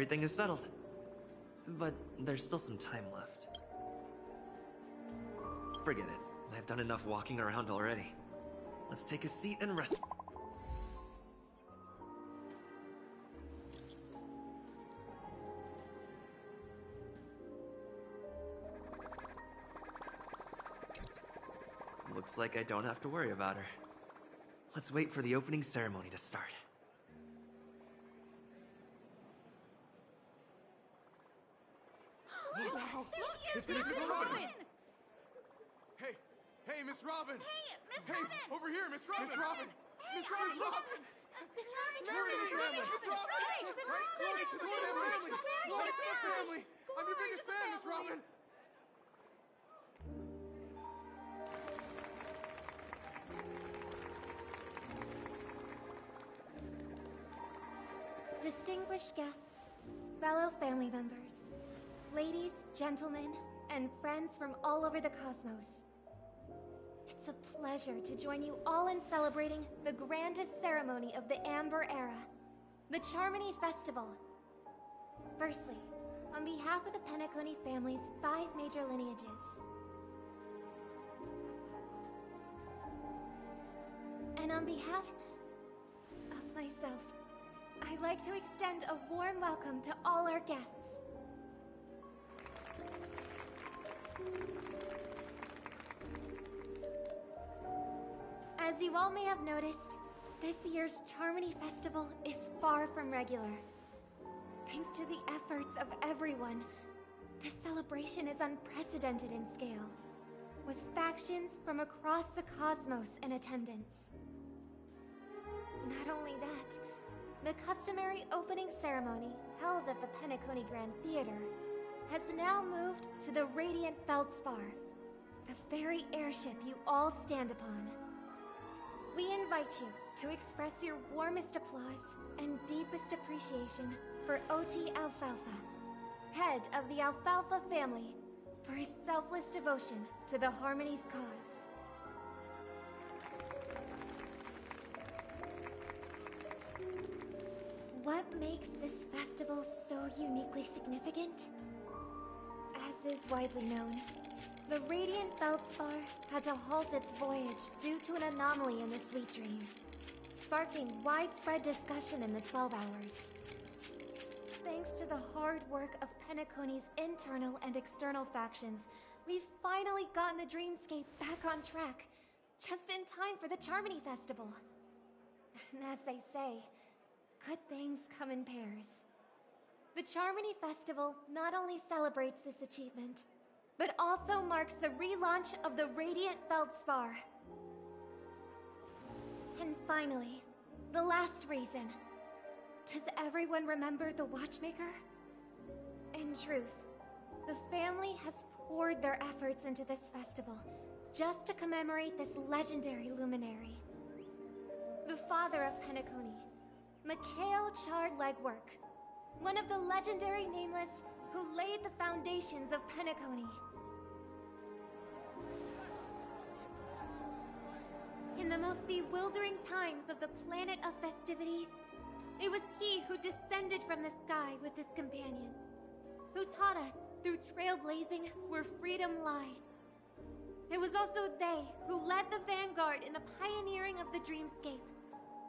everything is settled. But there's still some time left. Forget it. I've done enough walking around already. Let's take a seat and rest. Looks like I don't have to worry about her. Let's wait for the opening ceremony to start. Wow! It's Miss Robin! Hey, Miss Robin! Hey, Miss Robin! Over here, Miss Robin! Miss Robin! Miss Robin! Miss Robin! Glory to the family! Miss Robin! Glory to the family! Glory to the family! I'm your biggest fan, Miss Robin! Distinguished guests, fellow family members, ladies, gentlemen, and friends from all over the cosmos. It's a pleasure to join you all in celebrating the grandest ceremony of the Amber Era, the Charmony Festival. Firstly, on behalf of the Penacony family's 5 major lineages, and on behalf of myself, I'd like to extend a warm welcome to all our guests. As you all may have noticed, this year's Charmony Festival is far from regular. Thanks to the efforts of everyone, this celebration is unprecedented in scale, with factions from across the cosmos in attendance. Not only that, the customary opening ceremony held at the Penacony Grand Theater has now moved to the Radiant Feldspar, the very airship you all stand upon. We invite you to express your warmest applause and deepest appreciation for OT Alfalfa, head of the Alfalfa family, for his selfless devotion to the Harmony's cause. What makes this festival so uniquely significant? As is widely known, the Radiant Feldspar had to halt its voyage due to an anomaly in the Sweet Dream, sparking widespread discussion in the 12 hours. Thanks to the hard work of Penacony's internal and external factions, we've finally gotten the dreamscape back on track, just in time for the Charmony Festival. And as they say, good things come in pairs. The Charmony Festival not only celebrates this achievement, but also marks the relaunch of the Radiant Feldspar. And finally, the last reason. Does everyone remember the Watchmaker? In truth, the family has poured their efforts into this festival just to commemorate this legendary luminary. The father of Penacony, Mikhail Chard Legwork, one of the legendary Nameless who laid the foundations of Penacony. In the most bewildering times of the planet of festivities, it was he who descended from the sky with his companions, who taught us through trailblazing where freedom lies. It was also they who led the vanguard in the pioneering of the dreamscape,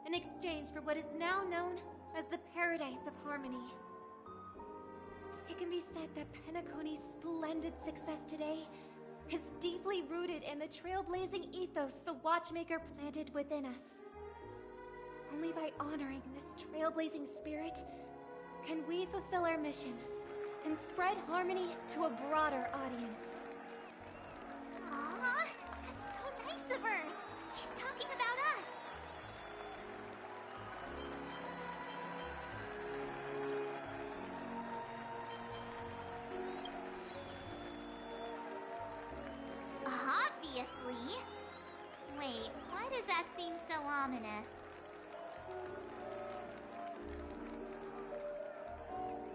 in exchange for what is now known as the Paradise of Harmony. It can be said that Penacony's splendid success today is deeply rooted in the trailblazing ethos the Watchmaker planted within us. Only by honoring this trailblazing spirit can we fulfill our mission and spread harmony to a broader audience. Aww, that's so nice of her. She's talking about us. Obviously. Wait, why does that seem so ominous?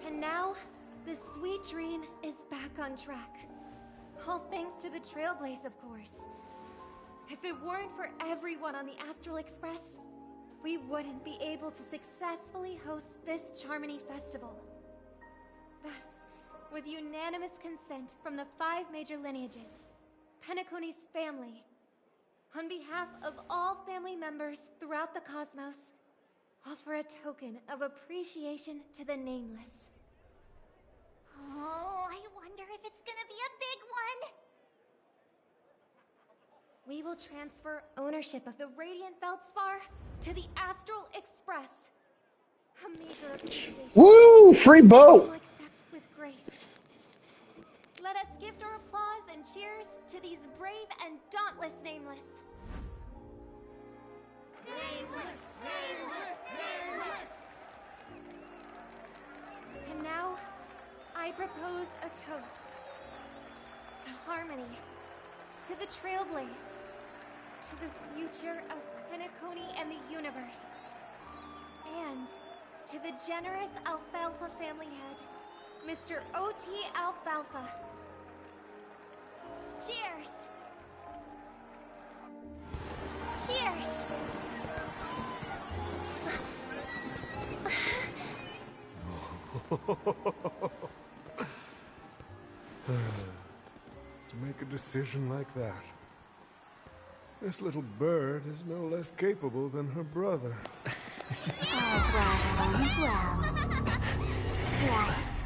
And now, the Sweet Dream is back on track. All thanks to the Trailblaze, of course. If it weren't for everyone on the Astral Express, we wouldn't be able to successfully host this Charmony Festival. Thus, with unanimous consent from the 5 major lineages, Penacony's family, on behalf of all family members throughout the cosmos, offer a token of appreciation to the Nameless. Oh, I wonder if it's gonna be a big one. We will transfer ownership of the Radiant Feldspar to the Astral Express. A meager appreciation. Woo! Free We will boat! accept with grace. Let us gift our applause and cheers to these brave and dauntless Nameless. Nameless! Nameless! Nameless! And now, I propose a toast. To harmony. To the Trailblaze. To the future of Penacony and the universe. And to the generous Alfalfa family head, Mr. O.T. Alfalfa. Cheers! Cheers! To make a decision like that. This little bird is no less capable than her brother. All's well, all's well. Right.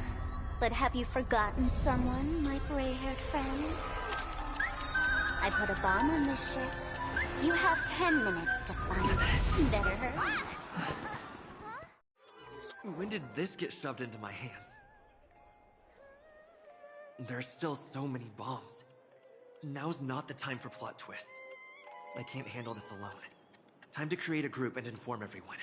But have you forgotten someone, my gray-haired friend? I put a bomb on this ship. You have 10 minutes to find it. Better hurry. When did this get shoved into my hands? There's still so many bombs. Now's not the time for plot twists. I can't handle this alone. Time to create a group and inform everyone.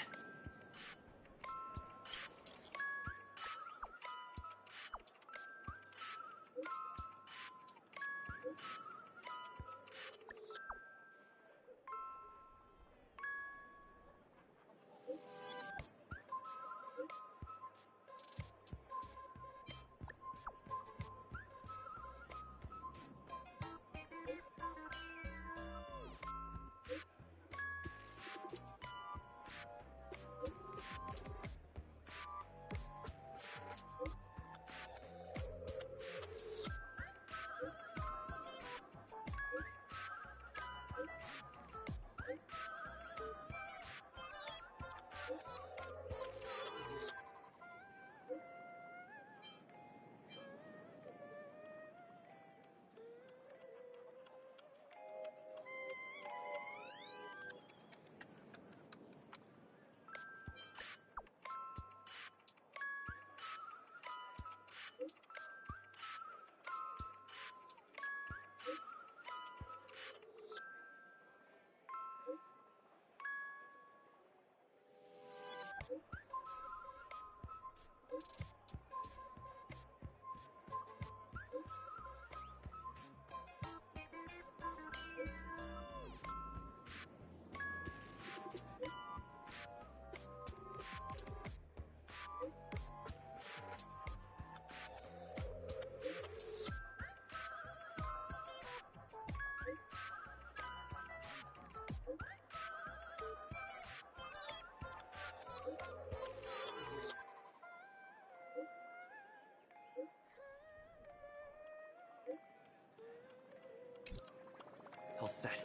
All set.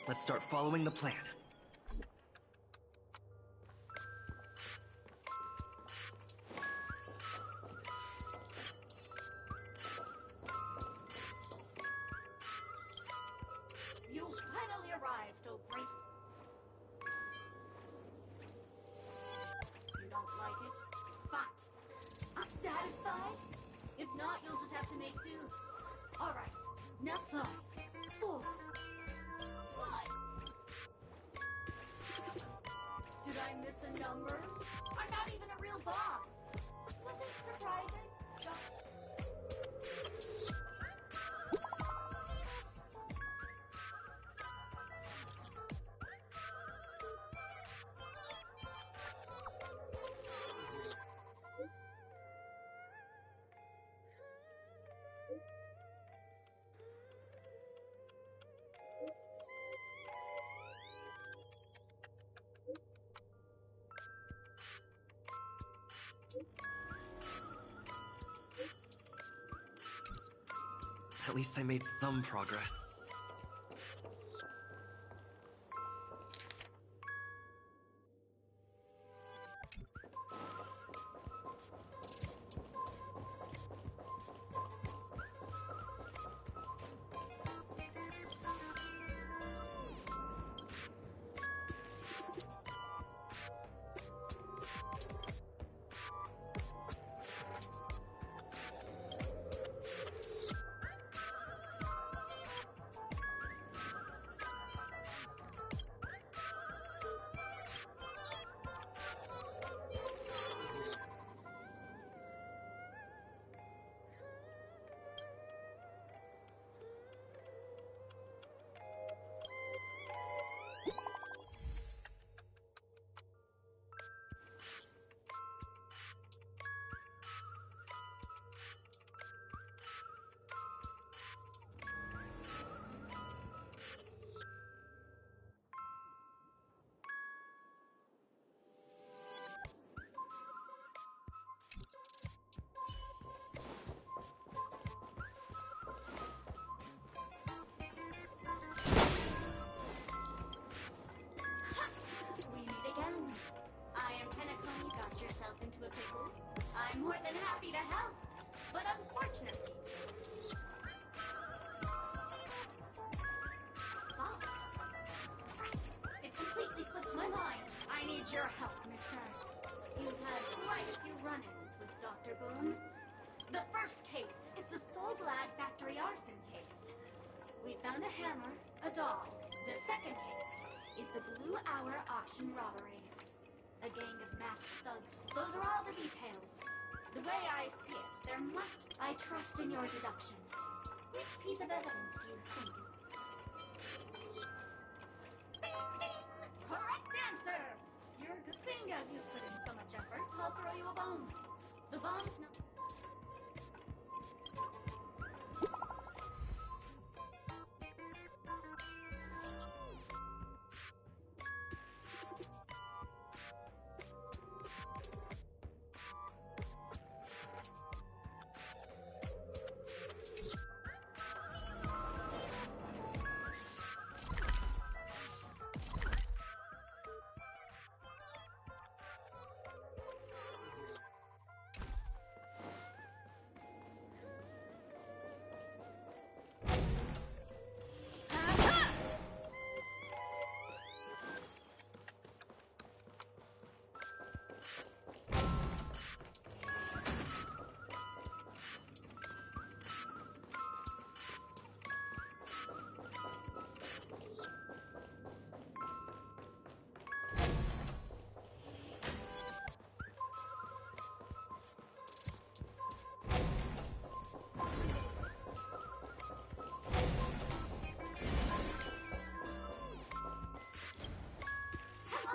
Let's start following the plan. You finally arrived, oh great. You don't like it? Fine. I'm satisfied. If not, you'll just have to make do. Alright. Now 5, 4, 5. Did I miss a number? I'm not even a real bomb. Was it surprising? At least I made some progress. We meet again. I am Penacony, got yourself into a pickle. I'm more than happy to help, but unfortunately... Oh. It completely slipped my mind. I need your help, mister. You've had quite a few run-ins with Dr. Boone. The first case is the Soul Glad Factory arson case. We found a hammer, a doll. The second case is the Blue Hour auction robbery. A gang of masked thugs. Those are all the details. The way I see it, there must... I trust in your deduction. Which piece of evidence do you think is... Bing, bing! Correct answer! You're good. Seeing as you put in so much effort, I'll throw you a bone. The bomb's not...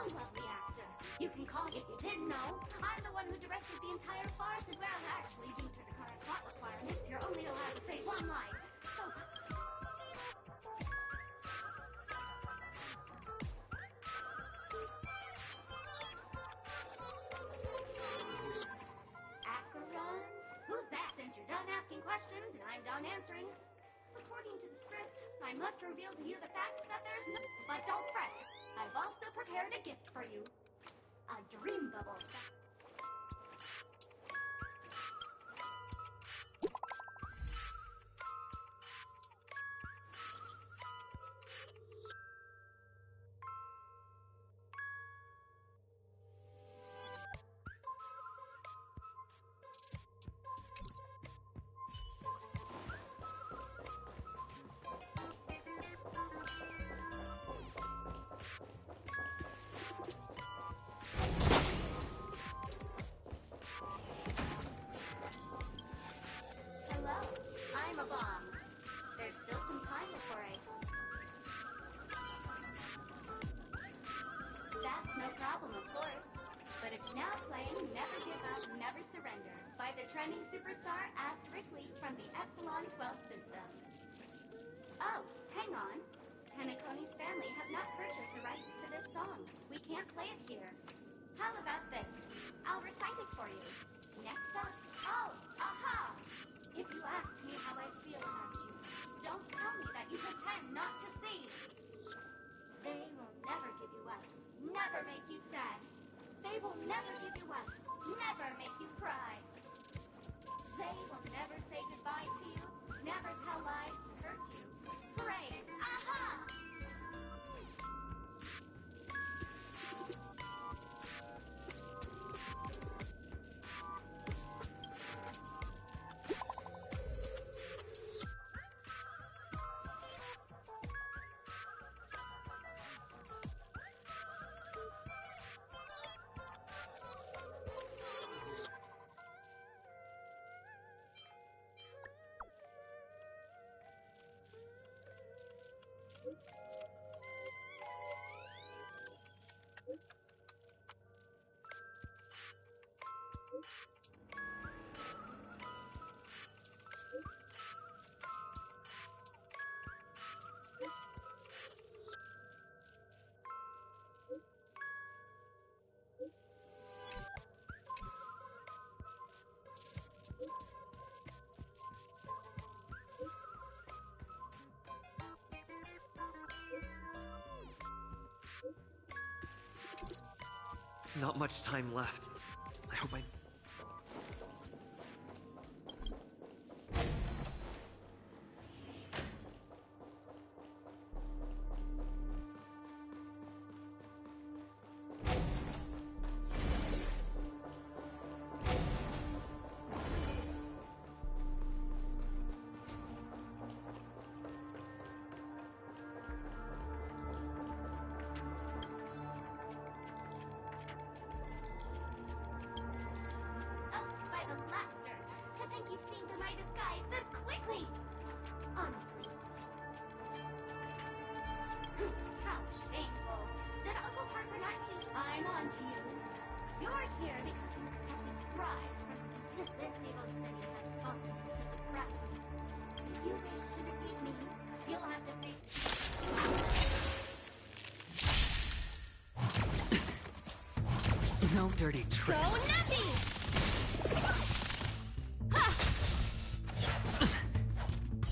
Lovely actor. You can call me if you didn't know. I'm the one who directed the entire farce, and well, actually, due to the current plot requirements, you're only allowed to say one line. So... Acheron? Who's that, since you're done asking questions and I'm done answering? According to the script, I must reveal to you the fact that there's no... But don't fret. I've also prepared a gift for you. A dream bubble. I'm a bomb. There's still some time before I... That's no problem, of course. But if you're now playing Never Give Up, Never Surrender by the trending superstar Asterically from the Epsilon 12 system. Oh, hang on. Penacony's family have not purchased the rights to this song. We can't play it here. How about this? I'll recite it for you. Next up... Oh, aha! If you ask me how I feel about you, never tell lies to hurt you. Praise. Aha! Not much time left. I hope I... By the laughter, to think you've seen through my disguise this quickly! Honestly. How shameful. Did Uncle Parker not teach I'm on to you? You're here because you accepted bribes from this evil city has fallen to the proud. If you wish to defeat me, you'll have to face... No dirty tricks. Go nothing!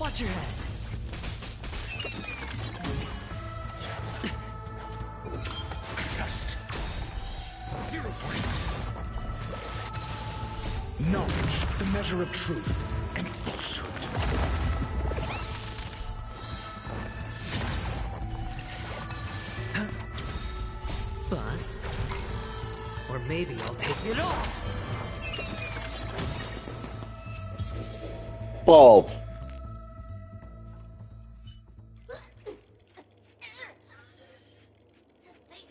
Watch your head. Test. 0 points. Knowledge, the measure of truth and falsehood. Bust. Or maybe I'll take it all. Bald. To think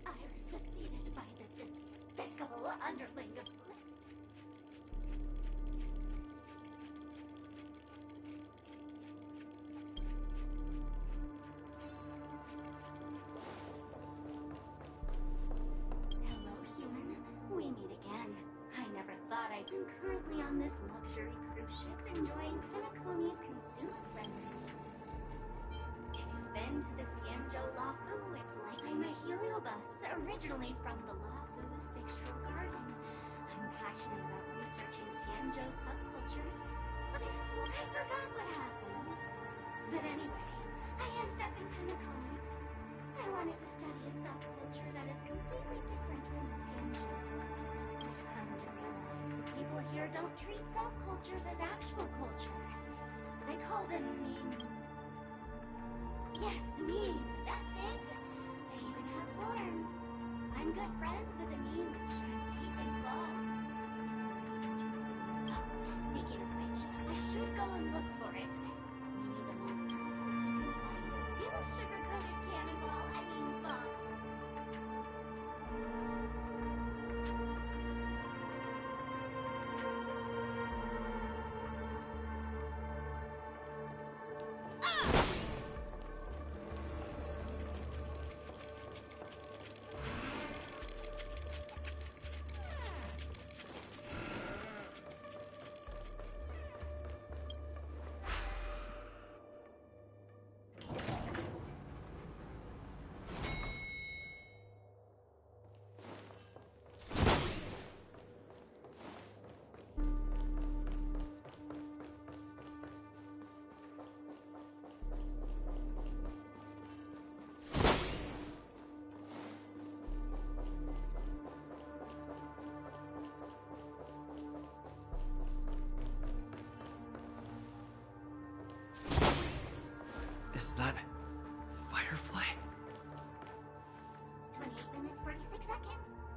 I was defeated by the despicable underling of Hello, human. We meet again. I never thought I'd been currently on this luxury cruise ship enjoying Penacony's consumer friendly. If you've been to the Xianzhou Lafu, it's like I'm a heliobus, originally from the Lafu's Fixtural Garden. I'm passionate about researching Xianzhou subcultures, but I forgot what happened. But anyway, I ended up in Penacony. I wanted to study a subculture that is completely different from the Xianzhou's. I've come to realize the people here don't treat subcultures as actual culture. They call them meme. Yes, meme. That's it. They even have forms. I'm good friends with a meme with sharp teeth and claws. It's very interesting. So, speaking of which, I should go and look for it. Maybe the monster will can find a real sugar-coated cannonball. I mean, bomb.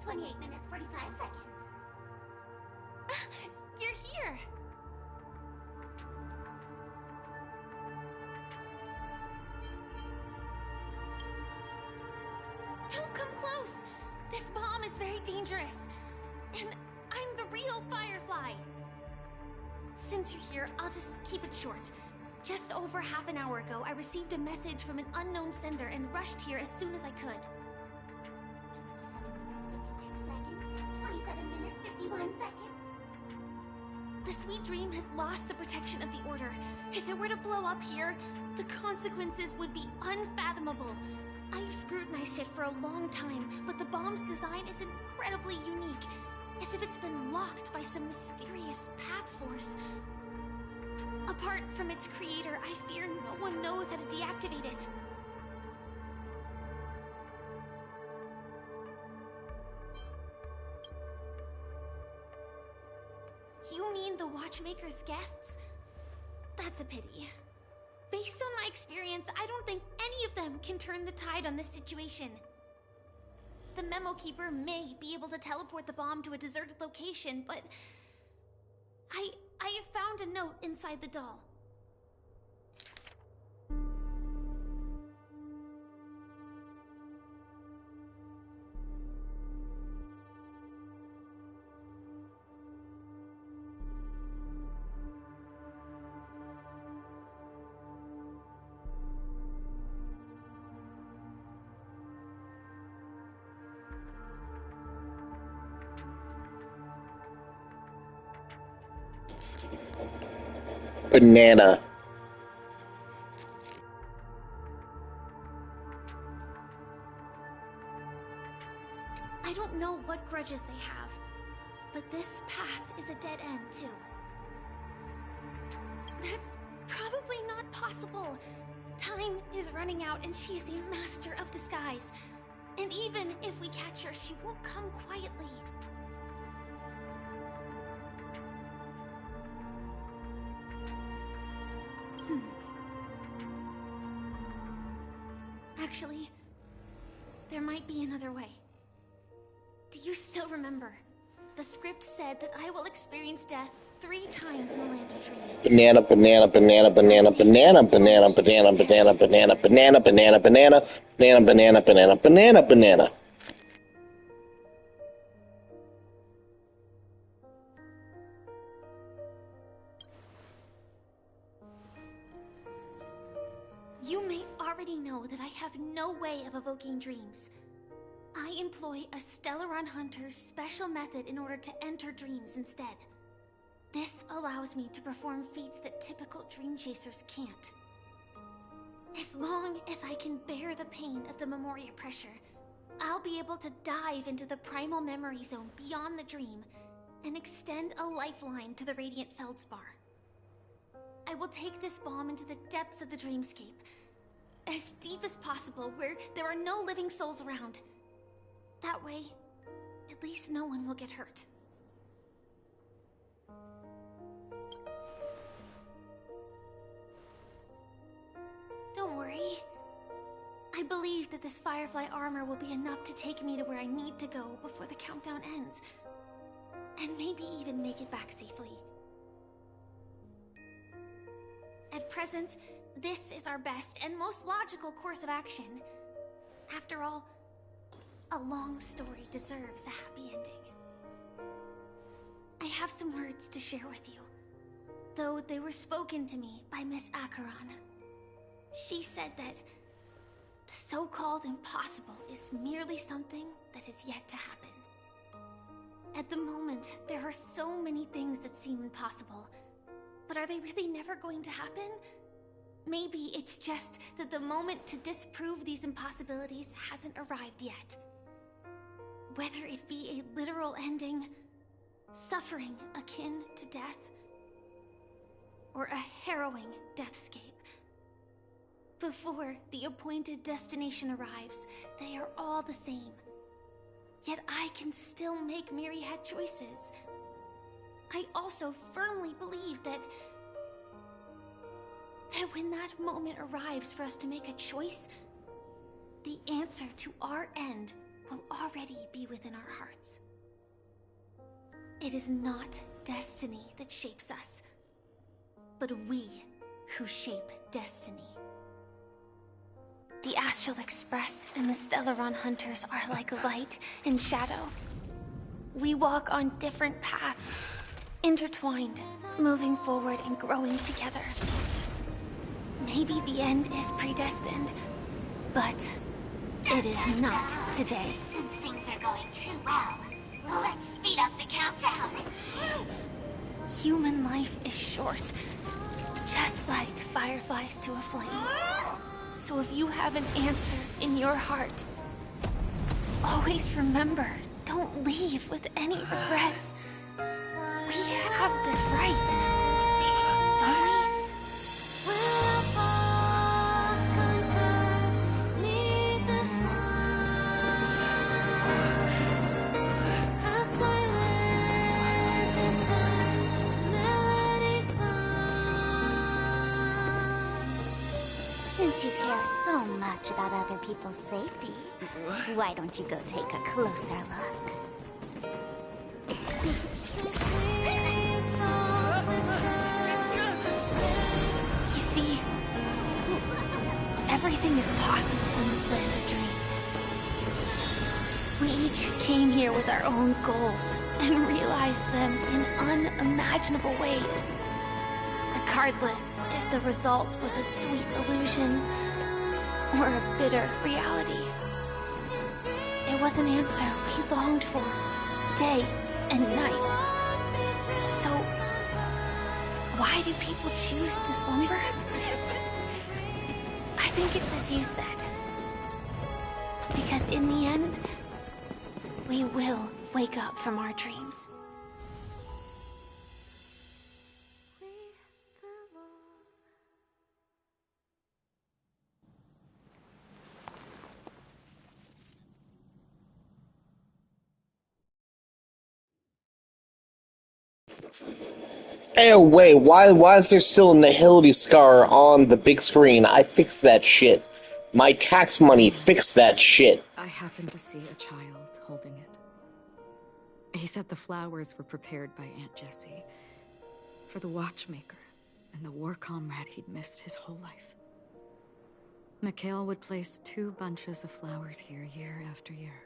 28 minutes, 45 seconds. You're here! Don't come close! This bomb is very dangerous. And I'm the real Firefly. Since you're here, I'll just keep it short. Just over half an hour ago, I received a message from an unknown sender and rushed here as soon as I could. 27 minutes, 51 seconds. The Sweet Dream has lost the protection of the Order. If it were to blow up here, the consequences would be unfathomable. I've scrutinized it for a long time, but the bomb's design is incredibly unique, as if it's been locked by some mysterious path force. Apart from its creator, I fear no one knows how to deactivate it. You mean the Watchmaker's guests? That's a pity. Based on my experience, I don't think any of them can turn the tide on this situation. The Memo Keeper may be able to teleport the bomb to a deserted location, but I have found a note inside the doll. Banana. I don't know what grudges they have, but this path is a dead end, too. That's probably not possible. Time is running out and she is a master of disguise. And even if we catch her, she won't come quietly. Actually, there might be another way. Do you still remember? The script said that I will experience death 3 times in the land of dreams. Banana, banana, banana, banana, banana, banana, banana, banana, banana, banana, banana, banana, banana, banana, banana, banana, banana. You may already know that I have no way of evoking dreams. I employ a Stellaron Hunter's special method in order to enter dreams instead. This allows me to perform feats that typical dream chasers can't. As long as I can bear the pain of the Memoria pressure, I'll be able to dive into the primal memory zone beyond the dream and extend a lifeline to the Radiant Feldspar. I will take this bomb into the depths of the dreamscape, as deep as possible where there are no living souls around. That way, at least no one will get hurt. Don't worry. I believe that this Firefly armor will be enough to take me to where I need to go before the countdown ends. And maybe even make it back safely. At present, this is our best and most logical course of action. After all, a long story deserves a happy ending. I have some words to share with you, though they were spoken to me by Miss Acheron. She said that the so-called impossible is merely something that is yet to happen. At the moment, there are so many things that seem impossible, but are they really never going to happen? Maybe it's just that the moment to disprove these impossibilities hasn't arrived yet. Whether it be a literal ending, suffering akin to death, or a harrowing deathscape. Before the appointed destination arrives, they are all the same. Yet I can still make myriad choices. I also firmly believe that when that moment arrives for us to make a choice, the answer to our end will already be within our hearts. It is not destiny that shapes us, but we who shape destiny. The Astral Express and the Stellaron Hunters are like light and shadow. We walk on different paths, intertwined, moving forward and growing together. Maybe the end is predestined, but it is not today. Since things are going too well, let's speed up the countdown. Human life is short, just like fireflies to a flame. So if you have an answer in your heart, always remember, don't leave with any regrets. We have this right, don't we? Since you care so much about other people's safety, why don't you go take a closer look? You see, everything is possible in this land of dreams. We each came here with our own goals and realized them in unimaginable ways. Regardless if the result was a sweet illusion or a bitter reality. It was an answer we longed for, day and night. So, why do people choose to slumber? I think it's as you said. Because in the end, we will wake up from our dreams. Hey, wait, why is there still a nihility scar on the big screen? I fixed that shit. My tax money fixed that shit. I happened to see a child holding it. He said the flowers were prepared by Aunt Jessie for the watchmaker and the war comrade he'd missed his whole life. Mikhail would place 2 bunches of flowers here year after year.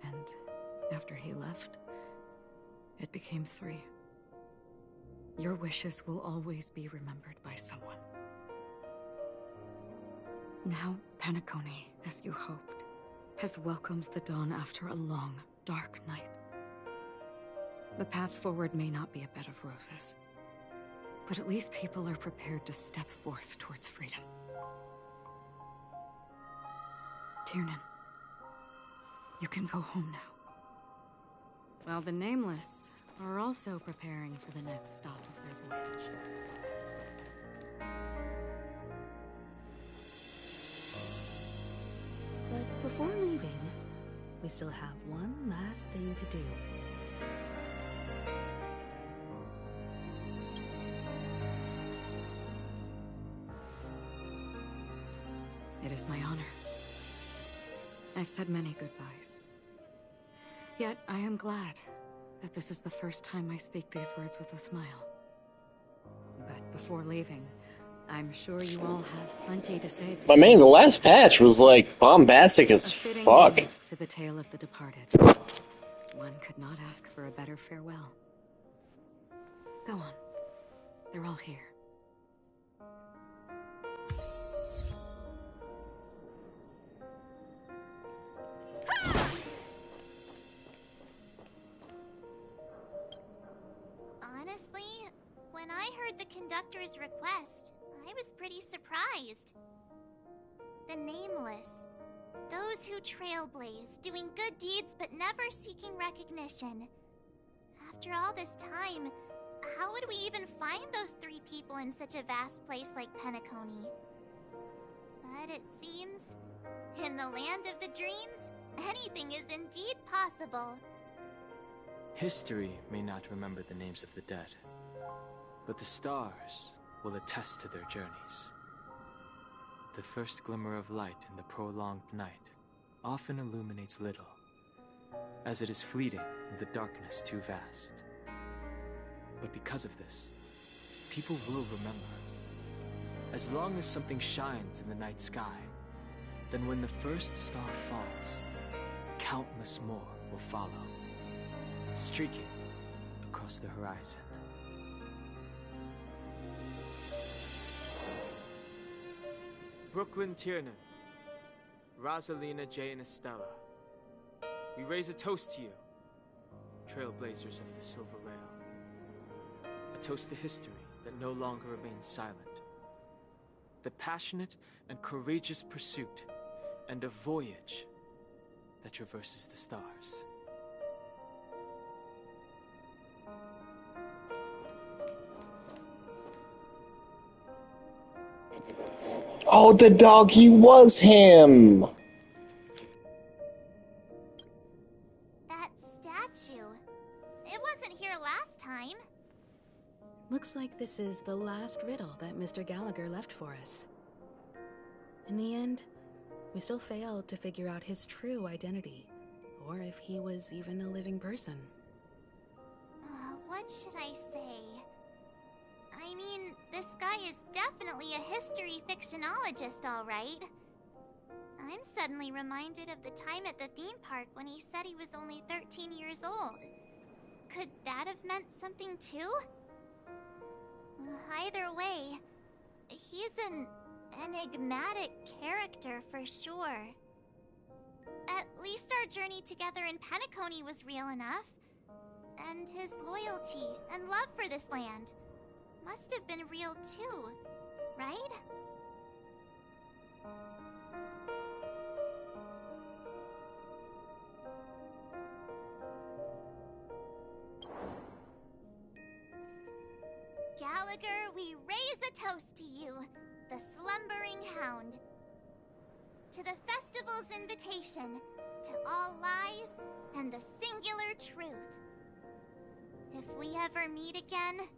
And after he left, it became 3. Your wishes will always be remembered by someone. Now, Penacony, as you hoped, has welcomed the dawn after a long, dark night. The path forward may not be a bed of roses, but at least people are prepared to step forth towards freedom. Tiernan, you can go home now. While the Nameless are also preparing for the next stop of their voyage. But before leaving, we still have one last thing to do. It is my honor. I've said many goodbyes. Yet I am glad that this is the first time I speak these words with a smile. But before leaving, I'm sure you all have plenty to say. I mean, the last patch was like bombastic as fuck. To the tale of the departed. One could not ask for a better farewell. Go on. They're all here. Honestly, when I heard the conductor's request, I was pretty surprised. The Nameless. Those who trailblaze, doing good deeds but never seeking recognition. After all this time, how would we even find those 3 people in such a vast place like Penacony? But it seems, in the land of the dreams, anything is indeed possible. History may not remember the names of the dead, but the stars will attest to their journeys. The first glimmer of light in the prolonged night often illuminates little, as it is fleeting and the darkness too vast. But because of this, people will remember. As long as something shines in the night sky, then when the first star falls, countless more will follow, streaking across the horizon. Brooklyn Tiernan, Rosalina J. and Estella, we raise a toast to you, trailblazers of the Silver Rail. A toast to history that no longer remains silent. The passionate and courageous pursuit, and a voyage that traverses the stars. Oh, the doggy was him! That statue. It wasn't here last time. Looks like this is the last riddle that Mr. Gallagher left for us. In the end, we still failed to figure out his true identity, or if he was even a living person. What should I say? I mean, this guy is definitely a history fictionologist, all right. I'm suddenly reminded of the time at the theme park when he said he was only 13 years old. Could that have meant something too? Either way, he's an enigmatic character for sure. At least our journey together in Penacony was real enough. And his loyalty and love for this land must have been real too, right? Gallagher, we raise a toast to you, the slumbering hound. To the festival's invitation, to all lies and the singular truth. If we ever meet again,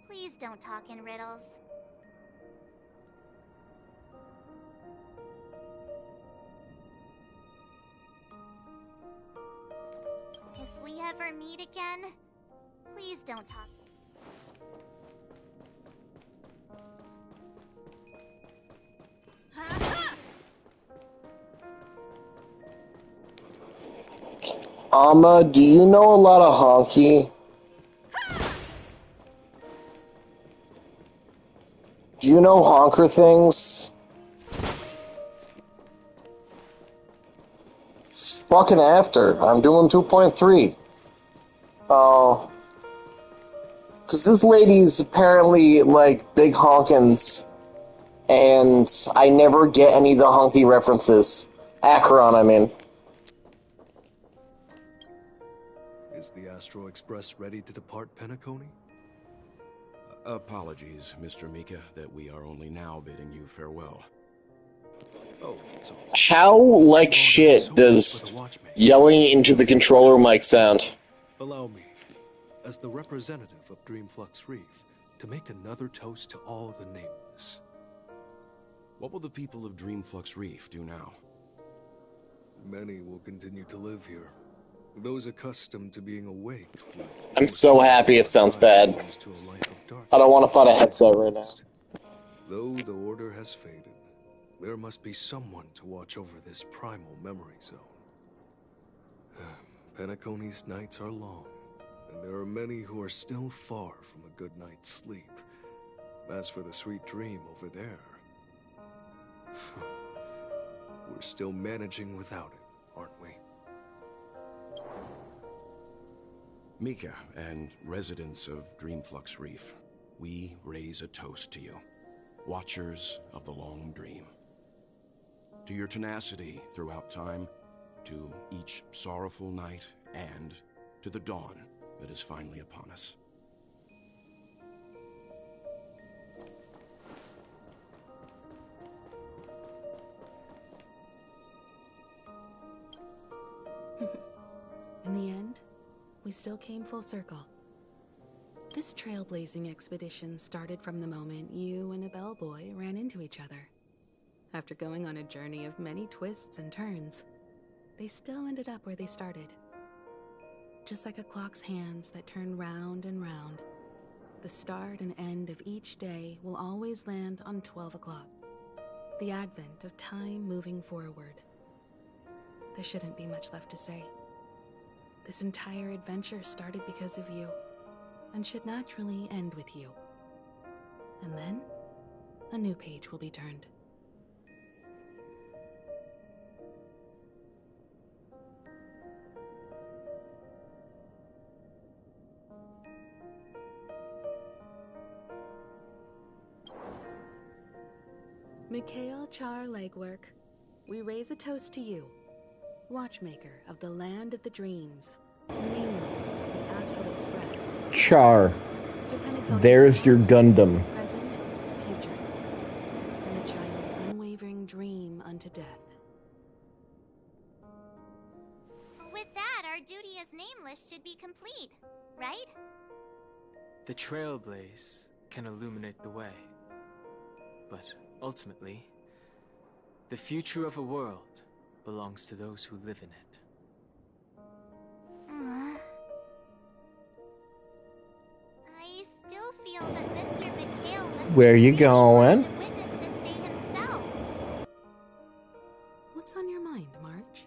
please don't talk in riddles. If we ever meet again, please don't talk. Amma, do you know a lot of Honkai? Do you know honker things? Fucking after. I'm doing 2.3. Oh. Because this lady's apparently, like, big honkins. And I never get any of the honky references. Acheron, I mean. Is the Astro Express ready to depart Penacony? Apologies, Mr. Mika, that we are only now bidding you farewell. Oh, it's all How like shit does yelling into the controller mic sound? Allow me, as the representative of Dreamflux Reef, to make another toast to all the nameless. What will the people of Dreamflux Reef do now? Many will continue to live here. Those accustomed to being awake. I'm so happy it sounds bad. I don't want to find a headset right now. Though the order has faded, there must be someone to watch over this primal memory zone. Penacony's nights are long, and there are many who are still far from a good night's sleep. As for the sweet dream over there, we're still managing without it, aren't we? Mika and residents of Dreamflux Reef, we raise a toast to you, watchers of the long dream. To your tenacity throughout time, to each sorrowful night, and to the dawn that is finally upon us. In the end, we still came full circle. This trailblazing expedition started from the moment you and a bellboy ran into each other. After going on a journey of many twists and turns, they still ended up where they started. Just like a clock's hands that turn round and round, the start and end of each day will always land on 12 o'clock. The advent of time moving forward. There shouldn't be much left to say. This entire adventure started because of you, and should naturally end with you. And then, a new page will be turned. Mikhail Char Legwork, we raise a toast to you, watchmaker of the land of the dreams, nameless of the Astral Express. Char. There's your Gundam. Present, future, and the child's unwavering dream unto death. With that, our duty as nameless should be complete, right? The trailblaze can illuminate the way. But ultimately, the future of a world belongs to those who live in it. I still feel that Mr. Mikhail must Where you really going? want to witness this day himself. What's on your mind, March?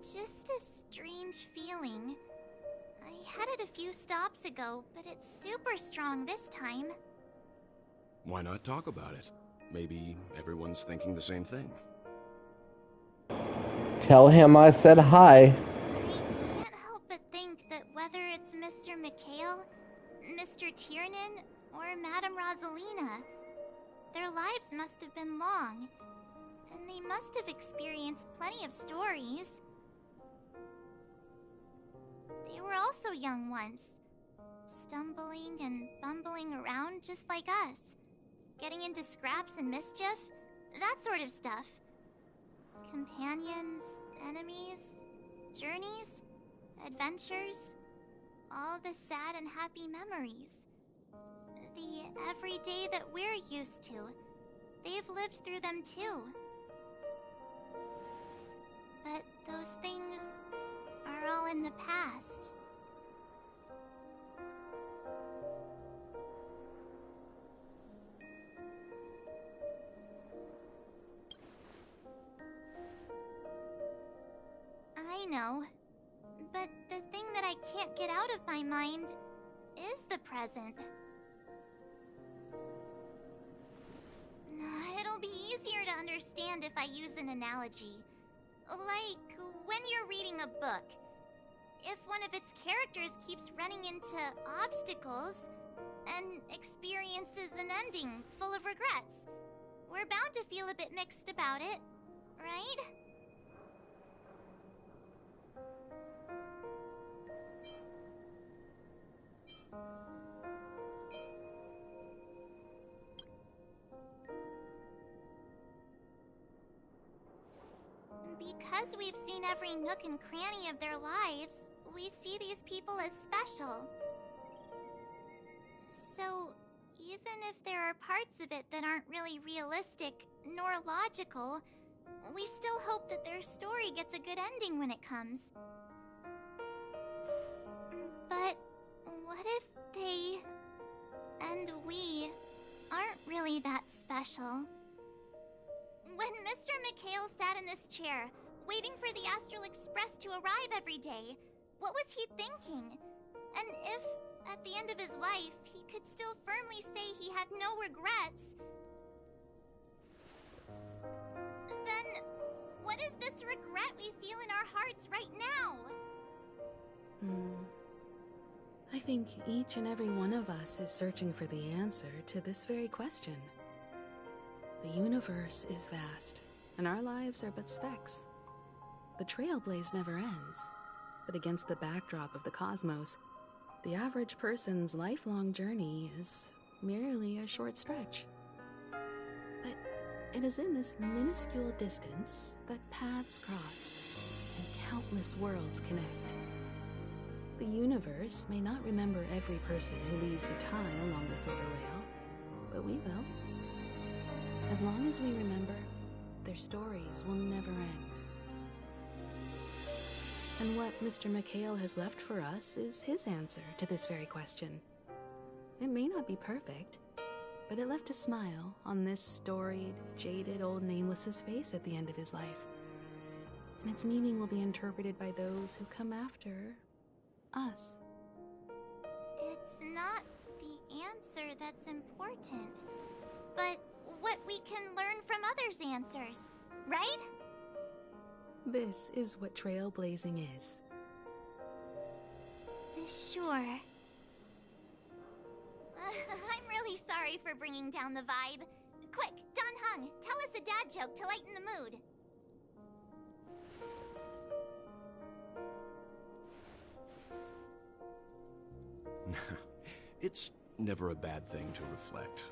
Just a strange feeling. I had it a few stops ago, but it's super strong this time. Why not talk about it? Maybe everyone's thinking the same thing. Tell him I said hi. I can't help but think that whether it's Mr. Mikhail, Mr. Tiernan, or Madame Rosalina, their lives must have been long, and they must have experienced plenty of stories. They were also young once, stumbling and bumbling around just like us, getting into scraps and mischief, that sort of stuff. Companions, enemies, journeys, adventures, all the sad and happy memories. The everyday that we're used to, they've lived through them too. But those things are all in the past. I know, but the thing that I can't get out of my mind is the present. It'll be easier to understand if I use an analogy. Like when you're reading a book. If one of its characters keeps running into obstacles and experiences an ending full of regrets, we're bound to feel a bit mixed about it, right? Because we've seen every nook and cranny of their lives, we see these people as special. So, even if there are parts of it that aren't really realistic nor logical, we still hope that their story gets a good ending when it comes. But what if they and we aren't really that special? When Mr. Mikhail sat in this chair, waiting for the Astral Express to arrive every day, what was he thinking? And if, at the end of his life, he could still firmly say he had no regrets, then what is this regret we feel in our hearts right now? I think each and every one of us is searching for the answer to this very question. The universe is vast, and our lives are but specks. The trailblaze never ends, but against the backdrop of the cosmos, the average person's lifelong journey is merely a short stretch. But it is in this minuscule distance that paths cross and countless worlds connect. The universe may not remember every person who leaves a tie along the silver rail, but we will. As long as we remember, their stories will never end. And what Mr. McHale has left for us is his answer to this very question. It may not be perfect, but it left a smile on this storied, jaded old nameless's face at the end of his life. And its meaning will be interpreted by those who come after us. It's not the answer that's important, but what we can learn from others' answers, right? This is what trailblazing is. Sure. I'm really sorry for bringing down the vibe. Quick, Don Hung, tell us a dad joke to lighten the mood. It's never a bad thing to reflect.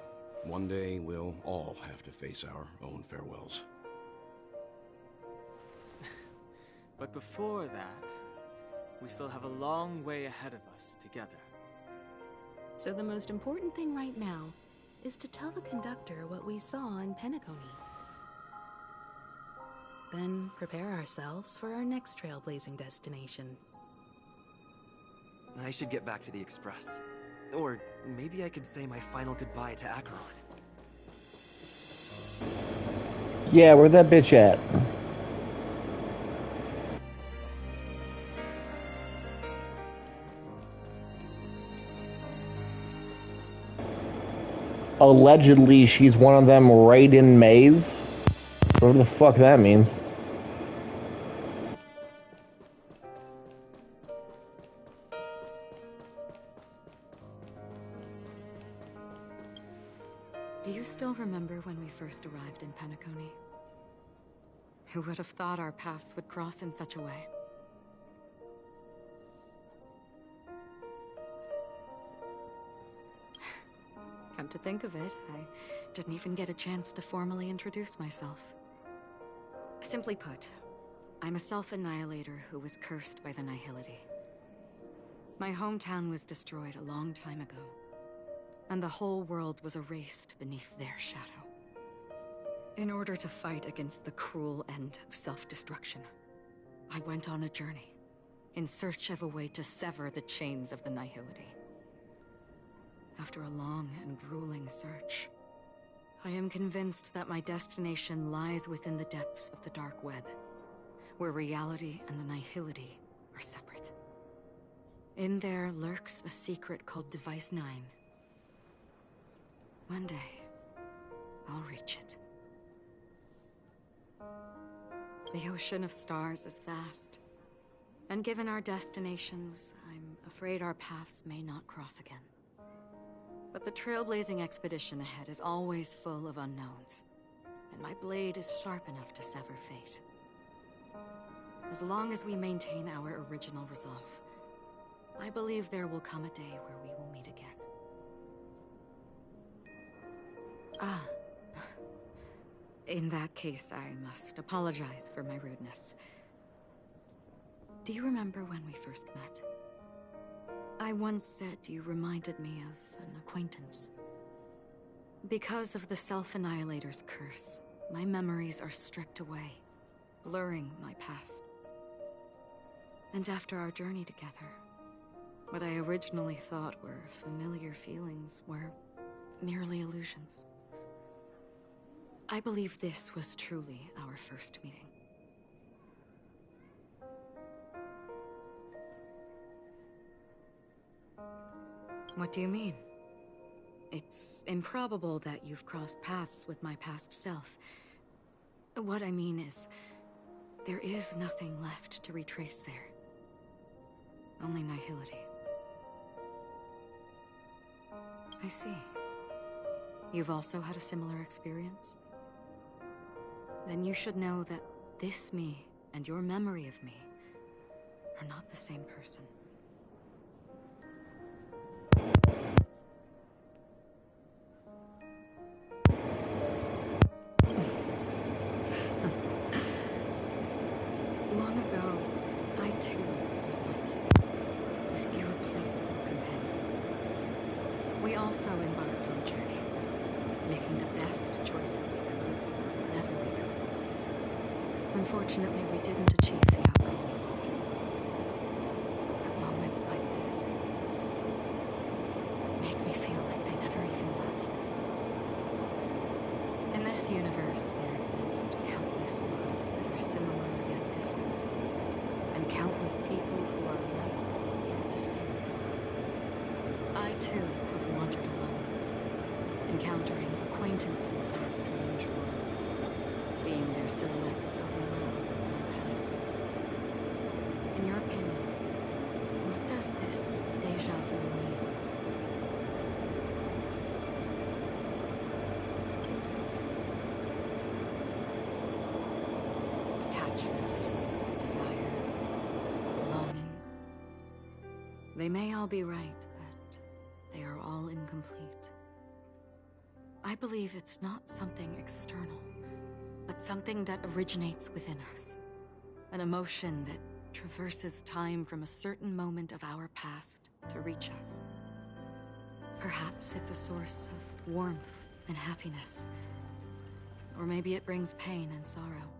One day, we'll all have to face our own farewells. But before that, we still have a long way ahead of us together. So the most important thing right now is to tell the conductor what we saw in Penacony. Then prepare ourselves for our next trailblazing destination. I should get back to the Express. Or maybe I could say my final goodbye to Acheron. Yeah, where that bitch at? Allegedly, she's one of them right in Maze. Whatever the fuck that means. Do you still remember when we first arrived in Penacony? Who would have thought our paths would cross in such a way? Come to think of it, I didn't even get a chance to formally introduce myself. Simply put, I'm a self-annihilator who was cursed by the Nihility. My hometown was destroyed a long time ago, and the whole world was erased beneath their shadow. In order to fight against the cruel end of self-destruction, I went on a journey, in search of a way to sever the chains of the Nihility. After a long and grueling search, I am convinced that my destination lies within the depths of the dark web, where reality and the Nihility are separate. In there lurks a secret called Device 9. One day, I'll reach it. The ocean of stars is vast, and given our destinations, I'm afraid our paths may not cross again. But the trailblazing expedition ahead is always full of unknowns, and my blade is sharp enough to sever fate. As long as we maintain our original resolve, I believe there will come a day where we will meet again. In that case, I must apologize for my rudeness. Do you remember when we first met? I once said you reminded me of an acquaintance. Because of the Self-Annihilator's curse, my memories are stripped away, blurring my past. And after our journey together, what I originally thought were familiar feelings were merely illusions. I believe this was truly our first meeting. What do you mean? It's improbable that you've crossed paths with my past self. What I mean is, there is nothing left to retrace there. Only nihility. I see. You've also had a similar experience? Then you should know that this me and your memory of me are not the same person. Long ago, I too was like you, with irreplaceable companions. We also embarked on journeys, making the best choices we could, whenever we could. Unfortunately, we didn't achieve the outcome we wanted. But moments like this make me feel like they never even left. In this universe, there exist countless worlds that are similar yet different, and countless people who are alike yet distinct. I too have wandered alone, encountering acquaintances on strange worlds, seeing their silhouettes overlap with my past. In your opinion, what does this déjà vu mean? Attachment, desire, longing. They may all be right, but they are all incomplete. I believe it's not something external, but something that originates within us. An emotion that traverses time from a certain moment of our past to reach us. Perhaps it's a source of warmth and happiness, or maybe it brings pain and sorrow.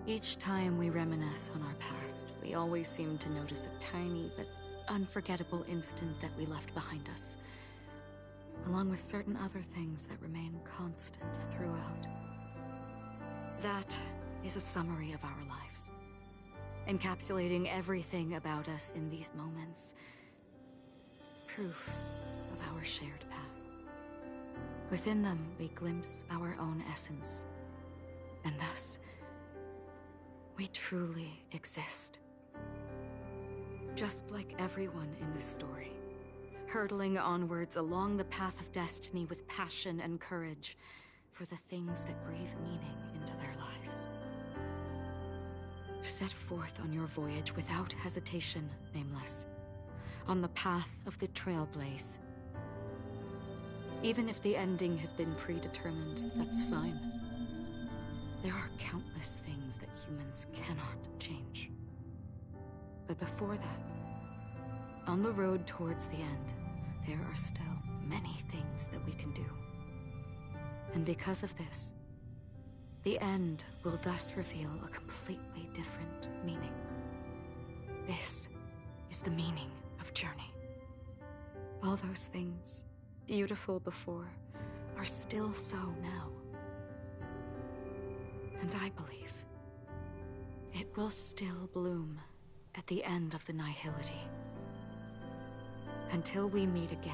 Each time we reminisce on our past, we always seem to notice a tiny but unforgettable instant that we left behind us, along with certain other things that remain constant throughout. That is a summary of our lives, encapsulating everything about us in these moments. Proof of our shared path. Within them, we glimpse our own essence, and thus, we truly exist. Just like everyone in this story, hurtling onwards along the path of destiny with passion and courage for the things that breathe meaning into their lives. Set forth on your voyage without hesitation, Nameless, on the path of the Trailblaze. Even if the ending has been predetermined, that's fine. There are countless things that humans cannot change. But before that, on the road towards the end, there are still many things that we can do. And because of this, the end will thus reveal a completely different meaning. This is the meaning of journey. All those things, beautiful before, are still so now. And I believe it will still bloom at the end of the nihility. Until we meet again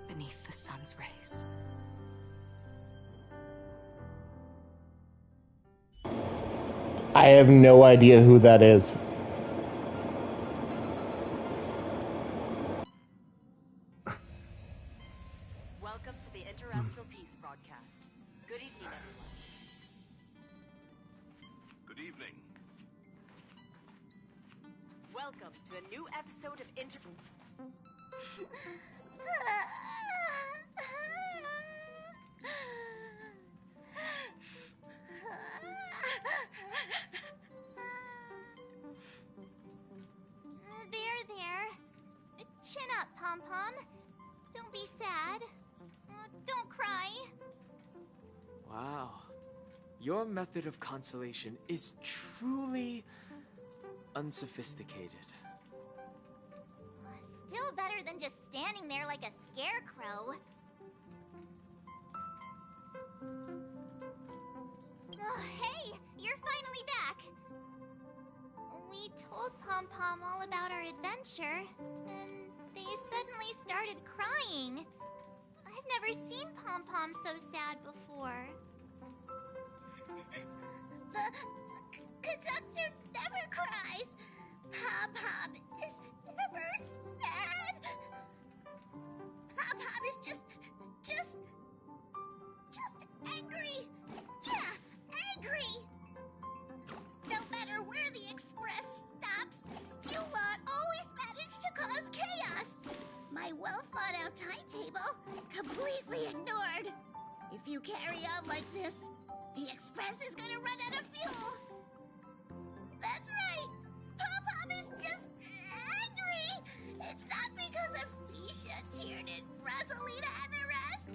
beneath the sun's rays. I have no idea who that is. Welcome to the Interastral Peace broadcast. Good evening, everyone. Good evening. Welcome to a new episode of There. Chin up, Pom-Pom. Don't be sad. Don't cry. Wow. Your method of consolation is truly unsophisticated. Still better than just standing there like a scarecrow. Oh, hey, you're finally back. We told Pom-Pom all about our adventure, and they suddenly started crying. I've never seen Pom-Pom so sad before. The conductor never cries. Pom-Pom is never sad. Pom-Pom is just angry. Yeah, angry. No matter where the express stops, you lot always manage to cause chaos. My well-thought-out timetable completely ignored. If you carry on like this, the express is gonna run out of fuel. That's right. Pom-Pom is just angry. It's not because of Misha, Tiernan, Rosalina, and the rest.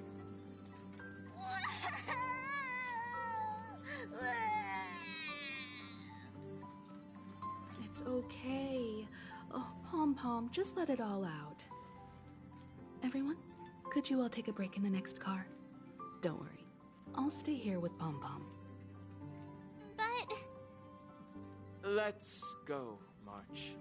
calm, just let it all out. Everyone, could you all take a break in the next car? Don't worry, I'll stay here with Pom Pom. But... Let's go, March.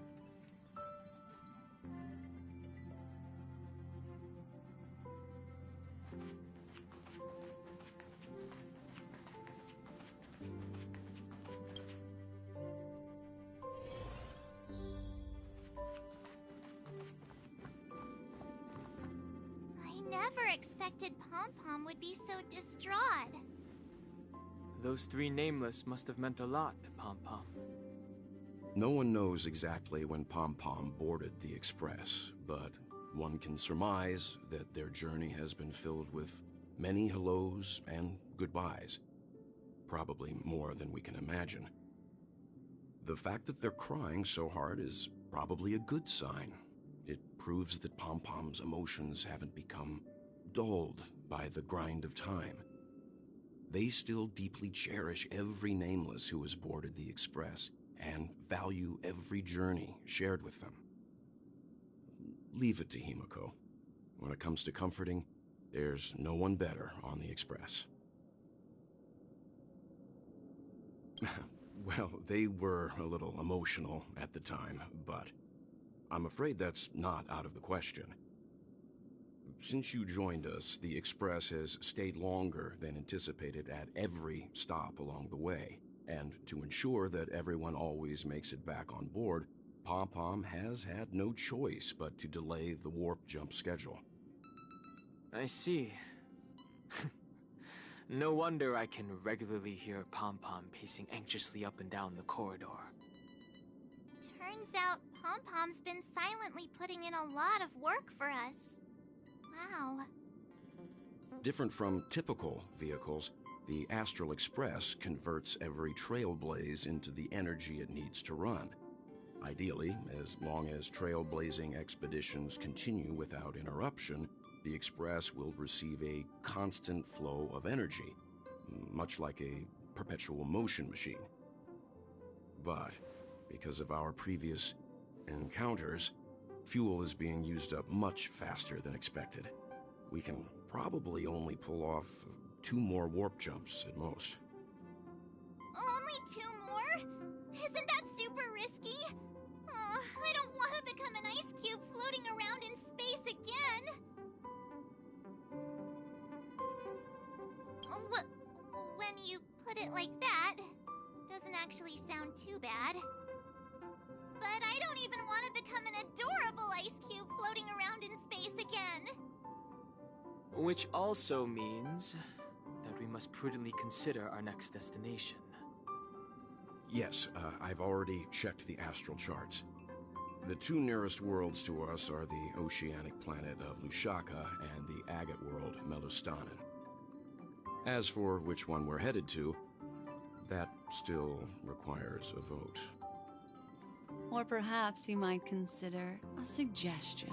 I never expected Pom Pom would be so distraught. Those three nameless must have meant a lot to Pom Pom. No one knows exactly when Pom Pom boarded the Express, but one can surmise that their journey has been filled with many hellos and goodbyes. Probably more than we can imagine. The fact that they're crying so hard is probably a good sign. It proves that Pom Pom's emotions haven't become dulled by the grind of time. They still deeply cherish every nameless who has boarded the Express and value every journey shared with them. Leave it to Himiko. When it comes to comforting, there's no one better on the Express. Well, they were a little emotional at the time, but I'm afraid that's not out of the question. Since you joined us, the Express has stayed longer than anticipated at every stop along the way. And to ensure that everyone always makes it back on board, Pom Pom has had no choice but to delay the warp jump schedule. I see. No wonder I can regularly hear Pom Pom pacing anxiously up and down the corridor. Turns out Pom Pom's been silently putting in a lot of work for us. Wow. Different from typical vehicles, the Astral Express converts every trailblaze into the energy it needs to run. Ideally, as long as trailblazing expeditions continue without interruption, the Express will receive a constant flow of energy, much like a perpetual motion machine. But, because of our previous encounters, fuel is being used up much faster than expected. We can probably only pull off 2 more warp jumps at most. Only 2 more? Isn't that super risky? Oh, I don't want to become an ice cube floating around in space again. When you put it like that, doesn't actually sound too bad. But I don't even want to become an adorable ice cube floating around in space again. Which also means that we must prudently consider our next destination. Yes, I've already checked the astral charts. The 2 nearest worlds to us are the oceanic planet of Lushaka and the agate world, Melustanen. As for which one we're headed to, that still requires a vote. Or perhaps you might consider a suggestion.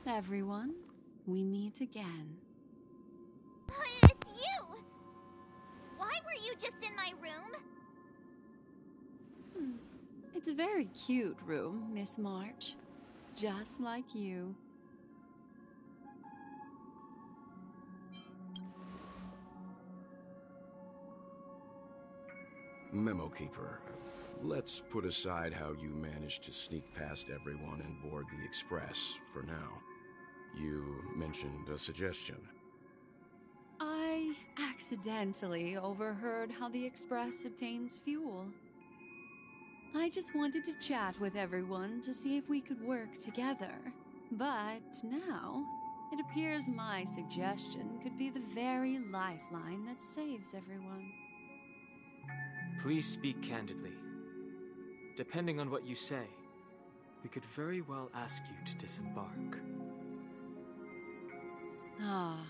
Everyone, we meet again. It's you! Why were you just in my room? It's a very cute room, Miss March. Just like you. Memo Keeper, let's put aside how you managed to sneak past everyone and board the Express for now. You mentioned a suggestion. I accidentally overheard how the Express obtains fuel. I just wanted to chat with everyone to see if we could work together. But now, it appears my suggestion could be the very lifeline that saves everyone. Please speak candidly. Depending on what you say, we could very well ask you to disembark. Ah,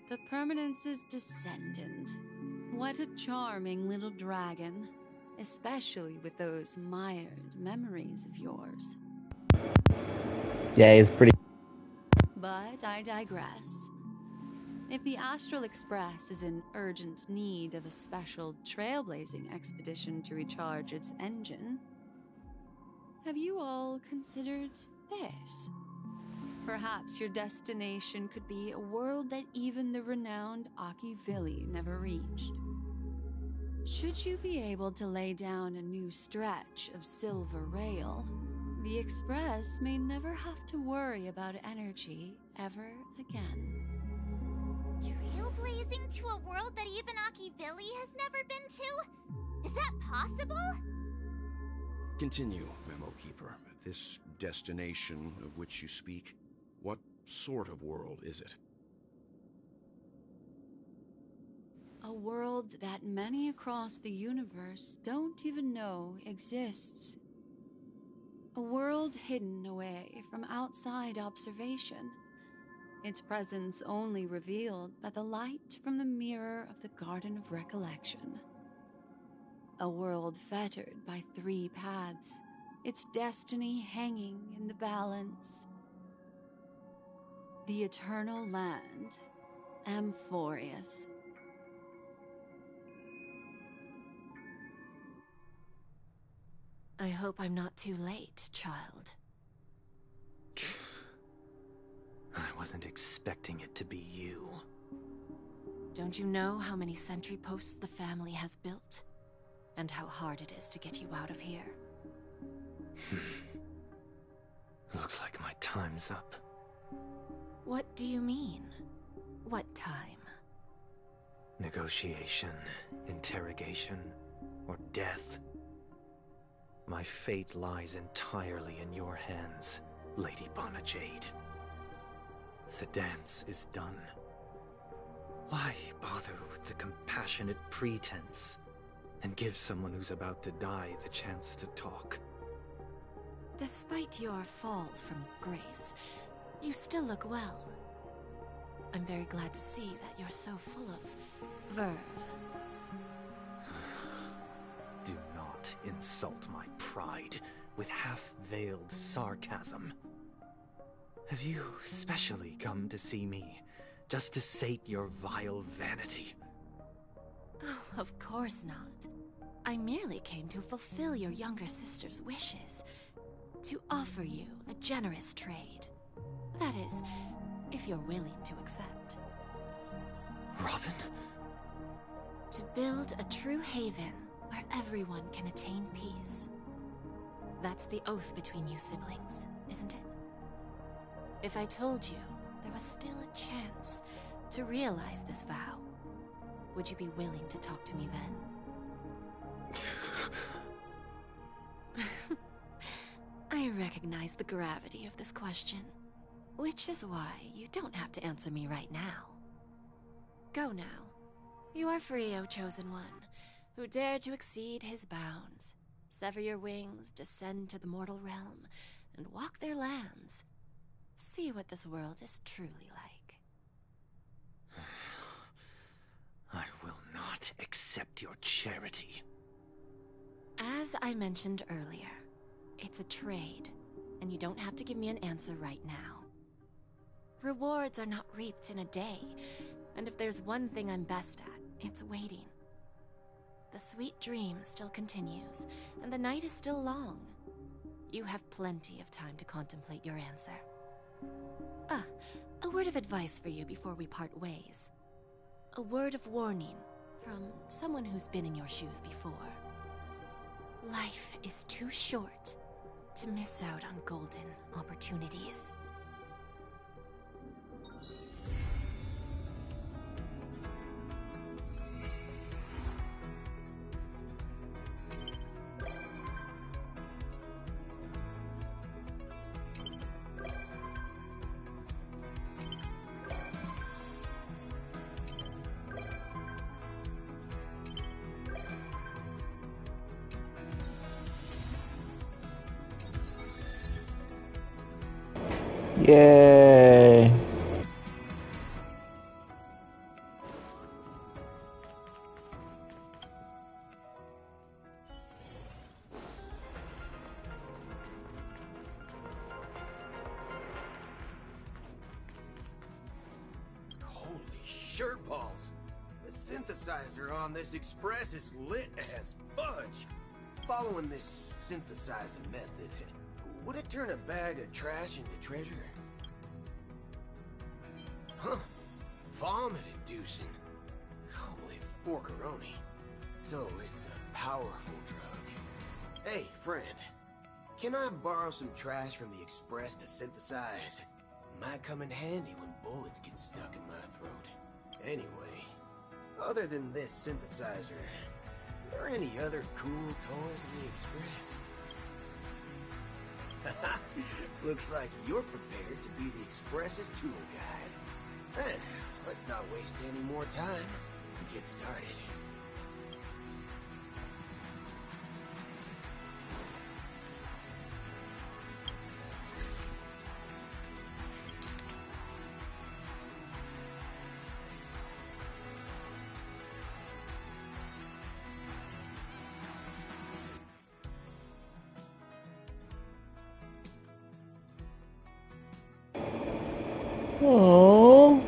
the Permanence's descendant. What a charming little dragon, especially with those mired memories of yours. Yeah, he's pretty. But I digress. If the Astral Express is in urgent need of a special trailblazing expedition to recharge its engine, have you all considered this? Perhaps your destination could be a world that even the renowned Akivili never reached. Should you be able to lay down a new stretch of silver rail, the Express may never have to worry about energy ever again. Trailblazing to a world that even Akivili has never been to? Is that possible? Continue, Memo Keeper. This destination of which you speak, what sort of world is it? A world that many across the universe don't even know exists. A world hidden away from outside observation. Its presence only revealed by the light from the mirror of the Garden of Recollection. A world fettered by 3 paths, its destiny hanging in the balance. The Eternal Land, Amphorius. I hope I'm not too late, child. I wasn't expecting it to be you. Don't you know how many sentry posts the family has built? And how hard it is to get you out of here? Looks like my time's up. What do you mean? What time? Negotiation, interrogation, or death. My fate lies entirely in your hands, Lady Bonajade. The dance is done. Why bother with the compassionate pretense and give someone who's about to die the chance to talk? Despite your fall from grace, you still look well. I'm very glad to see that you're so full of verve. Do not insult my pride with half-veiled sarcasm. Have you specially come to see me just to sate your vile vanity? Oh, of course not. I merely came to fulfill your younger sister's wishes. To offer you a generous trade. That is, if you're willing to accept. Robin? To build a true haven where everyone can attain peace. That's the oath between you siblings, isn't it? If I told you there was still a chance to realize this vow, would you be willing to talk to me then? I recognize the gravity of this question, which is why you don't have to answer me right now. Go now. You are free, O Chosen One, who dare to exceed his bounds, sever your wings, descend to the mortal realm, and walk their lands. See what this world is truly like. I will not accept your charity. As I mentioned earlier, it's a trade, and you don't have to give me an answer right now. Rewards are not reaped in a day, and if there's one thing I'm best at, it's waiting. The sweet dream still continues, and the night is still long. You have plenty of time to contemplate your answer. A word of advice for you before we part ways. A word of warning from someone who's been in your shoes before. Life is too short to miss out on golden opportunities. Yay! Holy dirtballs. The synthesizer on this express is lit as fudge. Following this synthesizing method, would it turn a bag of trash into treasure? Huh. Vomit-inducing. Holy forkeroni. So it's a powerful drug. Hey, friend. Can I borrow some trash from the express to synthesize? Might come in handy when bullets get stuck in my throat. Anyway, other than this synthesizer, are there any other cool toys in the express? Looks like you're prepared to be the express's tool guide. Then, let's not waste any more time and get started. Oh.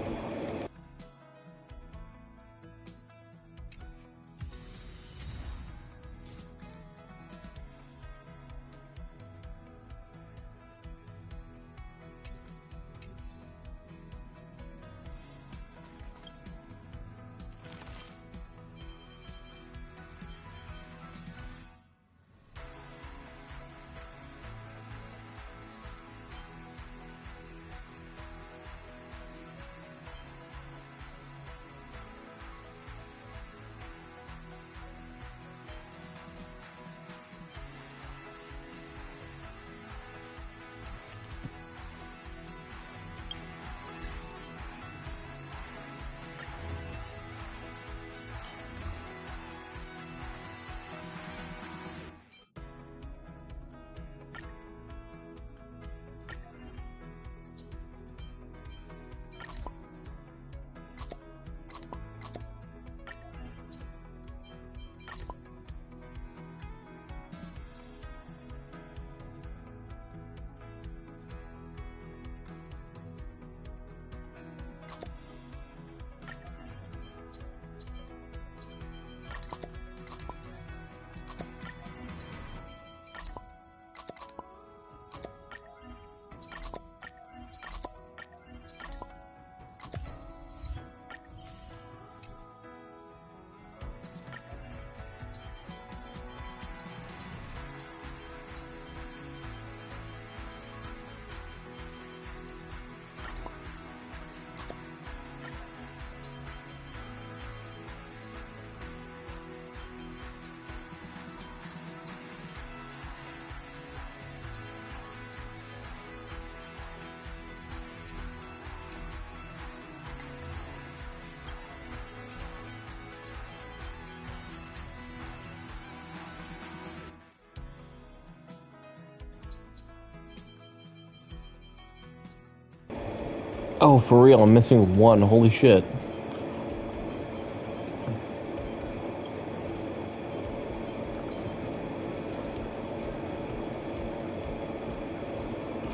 Oh, for real, I'm missing one. Holy shit.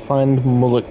Find Mulek.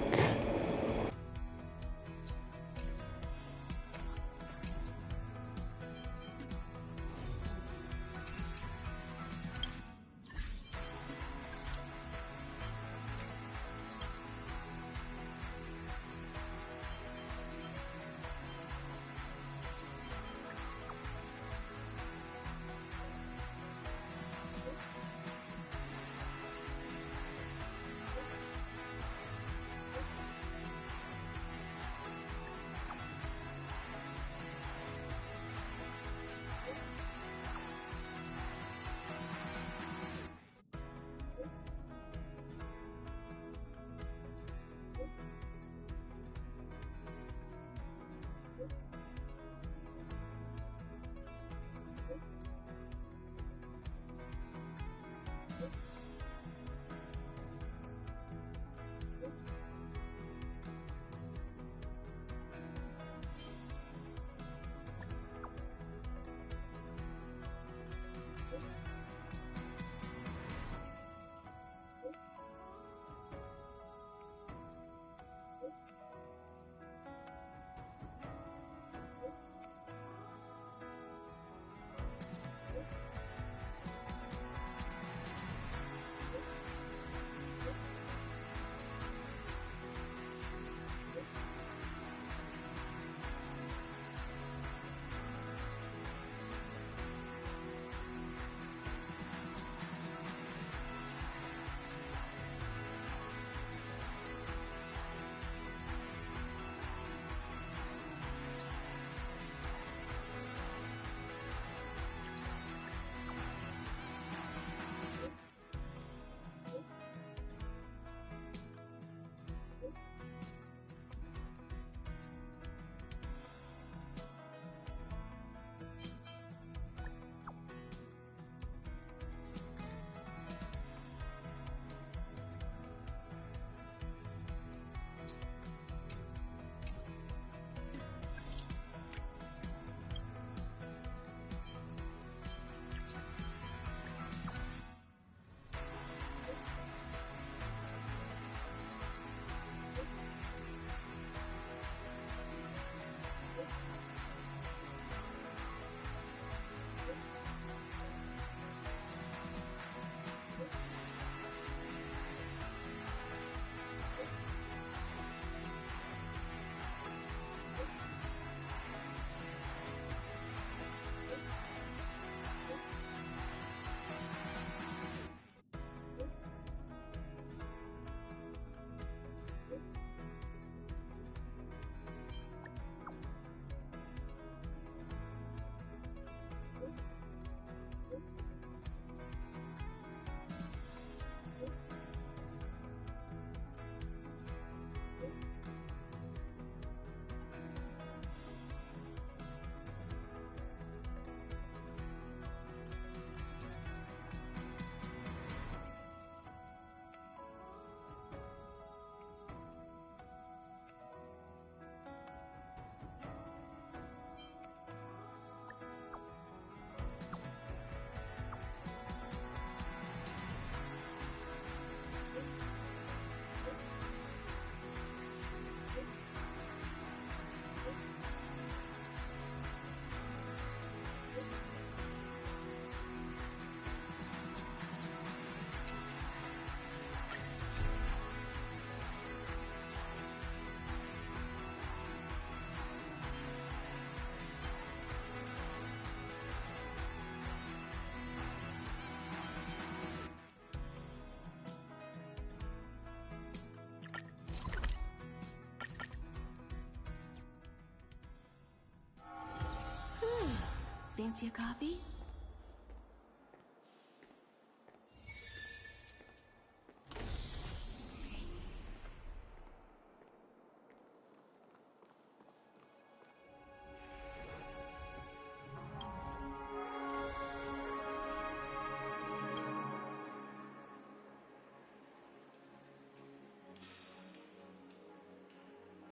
Fancy a coffee?